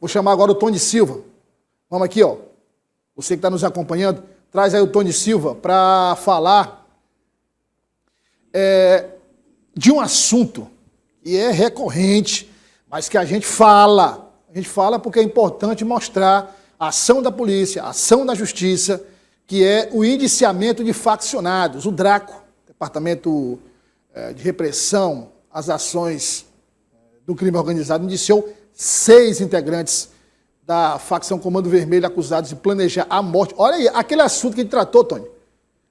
Vou chamar agora o Tony Silva. Vamos aqui, ó. Você que está nos acompanhando, traz aí o Tony Silva para falar de um assunto que é recorrente, mas que a gente fala. A gente fala porque é importante mostrar a ação da polícia, a ação da justiça, que é o indiciamento de faccionados. O DRACO, Departamento de Repressão às Ações do Crime Organizado, indiciou 6 integrantes da facção Comando Vermelho acusados de planejar a morte. Olha aí, aquele assunto que a gente tratou, Tony.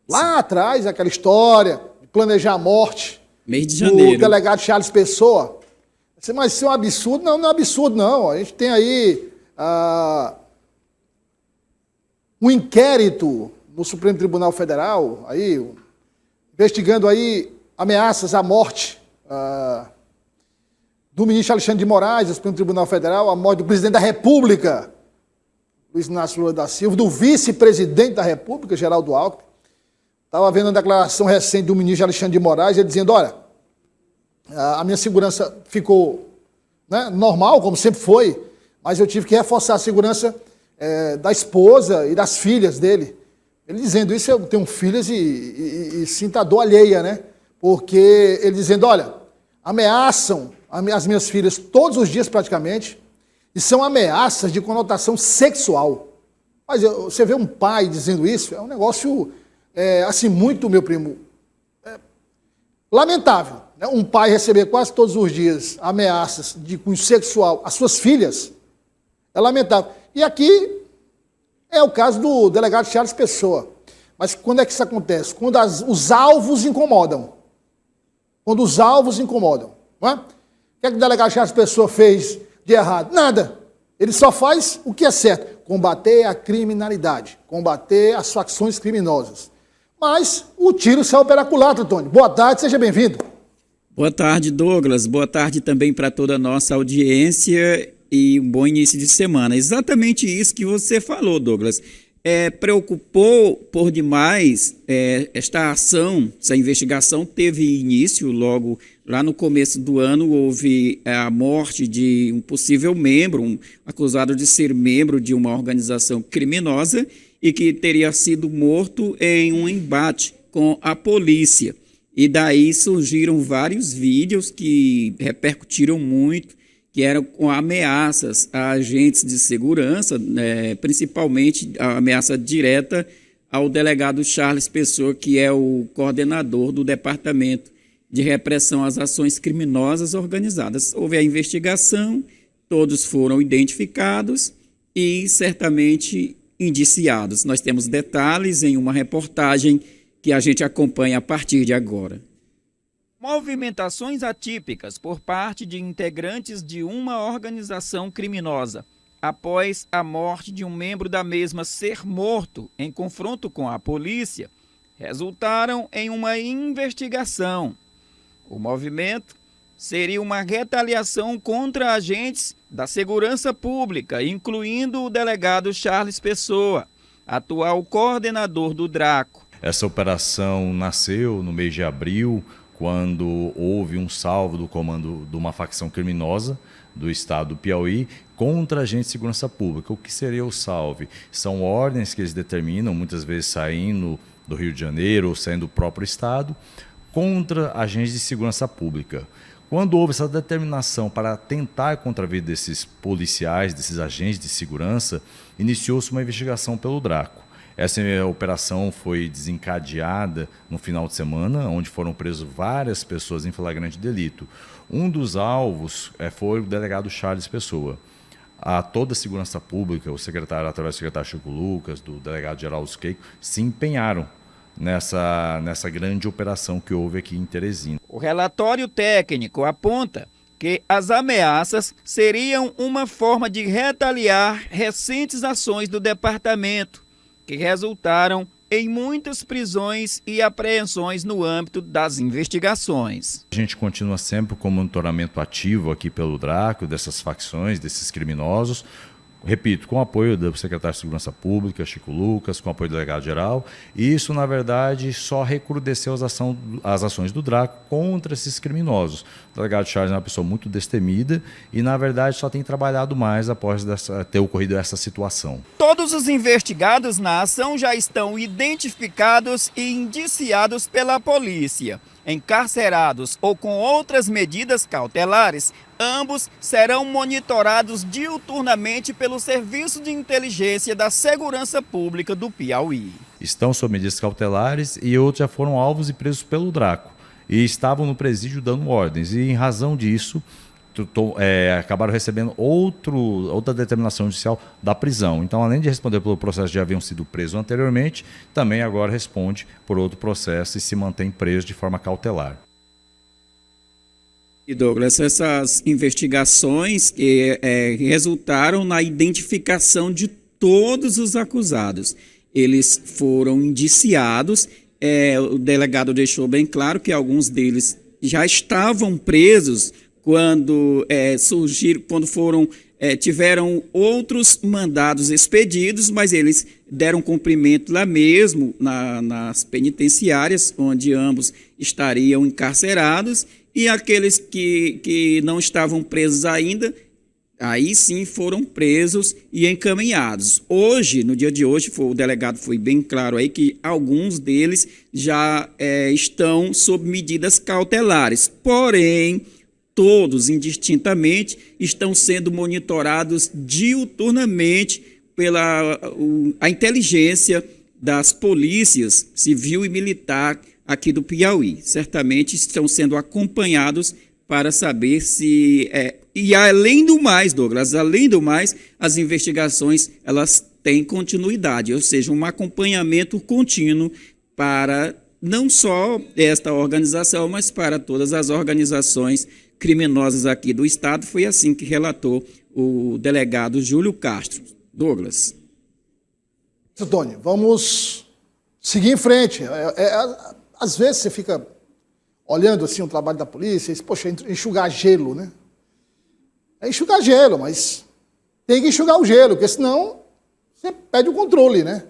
Lá atrás, aquela história de planejar a morte mês de janeiro, do delegado Charles Pessoa. Mas isso é um absurdo? Não, não é um absurdo, não. A gente tem aí um inquérito no Supremo Tribunal Federal, aí, investigando aí ameaças à morte do ministro Alexandre de Moraes, do Supremo Tribunal Federal, a morte do presidente da República, Luiz Inácio Lula da Silva, do vice-presidente da República, Geraldo Alckmin. Estava vendo uma declaração recente do ministro Alexandre de Moraes, ele dizendo, olha, a minha segurança ficou normal, como sempre foi, mas eu tive que reforçar a segurança da esposa e das filhas dele. Ele dizendo isso, eu tenho filhas e sinto a dor alheia, né? Porque ele dizendo, olha, ameaçam as minhas filhas todos os dias praticamente, e são ameaças de conotação sexual. Mas você vê um pai dizendo isso, é um negócio, assim, muito, meu primo, lamentável. Né? Um pai receber quase todos os dias ameaças de cunho sexual às suas filhas, é lamentável. E aqui é o caso do delegado Charles Pessoa. Mas quando é que isso acontece? Quando os alvos incomodam. Quando os alvos incomodam. Não é? O que é que o delegado Charles Pessoa fez de errado? Nada. Ele só faz o que é certo. Combater a criminalidade. Combater as facções criminosas. Mas o tiro saiu pela culatra, Tony. Boa tarde, seja bem-vindo. Boa tarde, Douglas. Boa tarde também para toda a nossa audiência e um bom início de semana. Exatamente isso que você falou, Douglas. Preocupou por demais esta ação, essa investigação teve início logo lá no começo do ano, houve a morte de um possível membro, um acusado de ser membro de uma organização criminosa e que teria sido morto em um embate com a polícia. E daí surgiram vários vídeos que repercutiram muito, que eram com ameaças a agentes de segurança, principalmente a ameaça direta ao delegado Charles Pessoa, que é o coordenador do Departamento de Repressão às Ações Criminosas Organizadas. Houve a investigação, todos foram identificados e certamente indiciados. Nós temos detalhes em uma reportagem que a gente acompanha a partir de agora. Movimentações atípicas por parte de integrantes de uma organização criminosa, após a morte de um membro da mesma ser morto em confronto com a polícia, resultaram em uma investigação. O movimento seria uma retaliação contra agentes da segurança pública, incluindo o delegado Charles Pessoa, atual coordenador do DRACO. Essa operação nasceu no mês de abril, quando houve um salvo do comando de uma facção criminosa do estado do Piauí contra agentes de segurança pública. O que seria o salve? São ordens que eles determinam, muitas vezes saindo do Rio de Janeiro ou saindo do próprio estado, contra agentes de segurança pública. Quando houve essa determinação para tentar contra a vida desses policiais, desses agentes de segurança, iniciou-se uma investigação pelo DRACO. Essa operação foi desencadeada no final de semana, onde foram presas várias pessoas em flagrante delito. Um dos alvos foi o delegado Charles Pessoa. A toda a segurança pública, o secretário, através do secretário Chico Lucas, do delegado Geraldo Skeiko, se empenharam nessa grande operação que houve aqui em Teresina. O relatório técnico aponta que as ameaças seriam uma forma de retaliar recentes ações do departamento, que resultaram em muitas prisões e apreensões no âmbito das investigações. A gente continua sempre com monitoramento ativo aqui pelo DRACO, dessas facções, desses criminosos, repito, com o apoio do secretário de Segurança Pública, Chico Lucas, com o apoio do delegado-geral, e isso, na verdade, só recrudesceu as ações do Draco contra esses criminosos. O delegado Charles é uma pessoa muito destemida e, na verdade, só tem trabalhado mais após ter ocorrido essa situação. Todos os investigados na ação já estão identificados e indiciados pela polícia. Encarcerados ou com outras medidas cautelares, ambos serão monitorados diuturnamente pelo Serviço de Inteligência da Segurança Pública do Piauí. Estão sob medidas cautelares e outros já foram alvos e presos pelo Draco e estavam no presídio dando ordens. E, em razão disso, acabaram recebendo outra determinação judicial da prisão. Então, além de responder pelo processo de haviam sido presos anteriormente, também agora responde por outro processo e se mantém preso de forma cautelar. E Douglas, essas investigações resultaram na identificação de todos os acusados. Eles foram indiciados, o delegado deixou bem claro que alguns deles já estavam presos quando tiveram outros mandados expedidos, mas eles deram cumprimento lá mesmo nas penitenciárias, onde ambos estariam encarcerados, e aqueles que não estavam presos ainda, aí sim foram presos e encaminhados. Hoje, no dia de hoje, o delegado foi bem claro aí que alguns deles já estão sob medidas cautelares, porém, todos, indistintamente, estão sendo monitorados diuturnamente pela a inteligência das polícias civil e militar aqui do Piauí. Certamente estão sendo acompanhados para saber se... E além do mais, Douglas, além do mais, as investigações elas têm continuidade, ou seja, um acompanhamento contínuo para não só esta organização, mas para todas as organizações criminosas aqui do estado. Foi assim que relatou o delegado Júlio Castro. Douglas. Tony, vamos seguir em frente. Às vezes você fica olhando assim o trabalho da polícia e diz, poxa, enxugar gelo, né? É enxugar gelo, mas tem que enxugar o gelo, porque senão você perde o controle, né?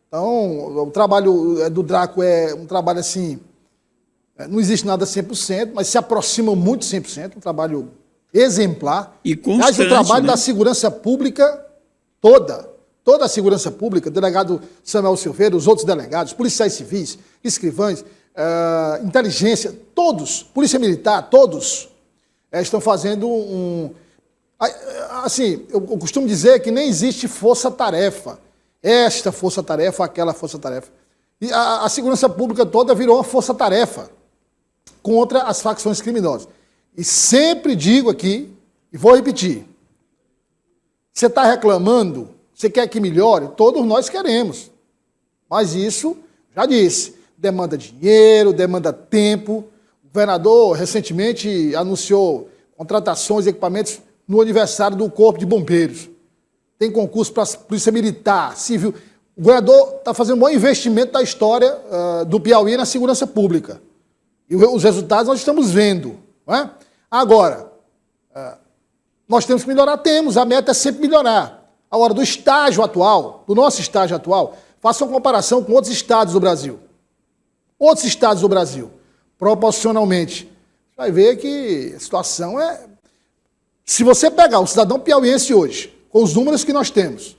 Então, o trabalho do Draco é um trabalho assim, não existe nada 100%, mas se aproxima muito 100%, um trabalho exemplar. E constante, mas o trabalho, né, da segurança pública toda a segurança pública, delegado Samuel Silveira, os outros delegados, policiais civis, escrivães, inteligência, todos, polícia militar, todos estão fazendo assim, eu costumo dizer que nem existe força-tarefa. Esta força-tarefa, aquela força-tarefa. E a segurança pública toda virou uma força-tarefa contra as facções criminosas. E sempre digo aqui, e vou repetir, você está reclamando, você quer que melhore? Todos nós queremos. Mas isso, já disse, demanda dinheiro, demanda tempo. O governador recentemente anunciou contratações e equipamentos no aniversário do Corpo de Bombeiros. Tem concurso para a Polícia Militar, Civil. O governador está fazendo um bom investimento da história do Piauí na segurança pública. E os resultados nós estamos vendo. Não é? Agora, nós temos que melhorar? Temos. A meta é sempre melhorar. Agora, do estágio atual, do nosso estágio atual, faça uma comparação com outros estados do Brasil. Outros estados do Brasil, proporcionalmente. Você vai ver que a situação é... Se você pegar o cidadão piauiense hoje, com os números que nós temos,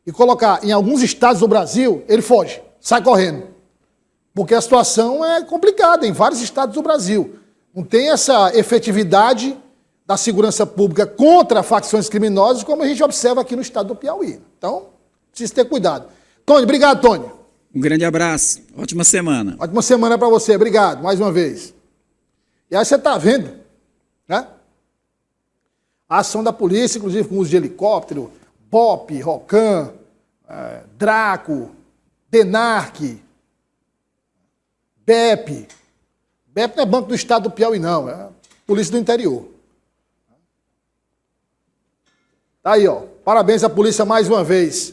e colocar em alguns estados do Brasil, ele foge, sai correndo. Porque a situação é complicada em vários estados do Brasil. Não tem essa efetividade da segurança pública contra facções criminosas, como a gente observa aqui no estado do Piauí. Então, precisa ter cuidado. Tony, obrigado, Tony. Um grande abraço. Ótima semana. Ótima semana para você. Obrigado, mais uma vez. E aí você está vendo, né? A ação da polícia, inclusive com uso de helicóptero, BOP, ROCAM, Draco, DENARC, BEP. BEP não é Banco do Estado do Piauí, não. É Polícia do Interior. Tá aí, ó. Parabéns à polícia mais uma vez.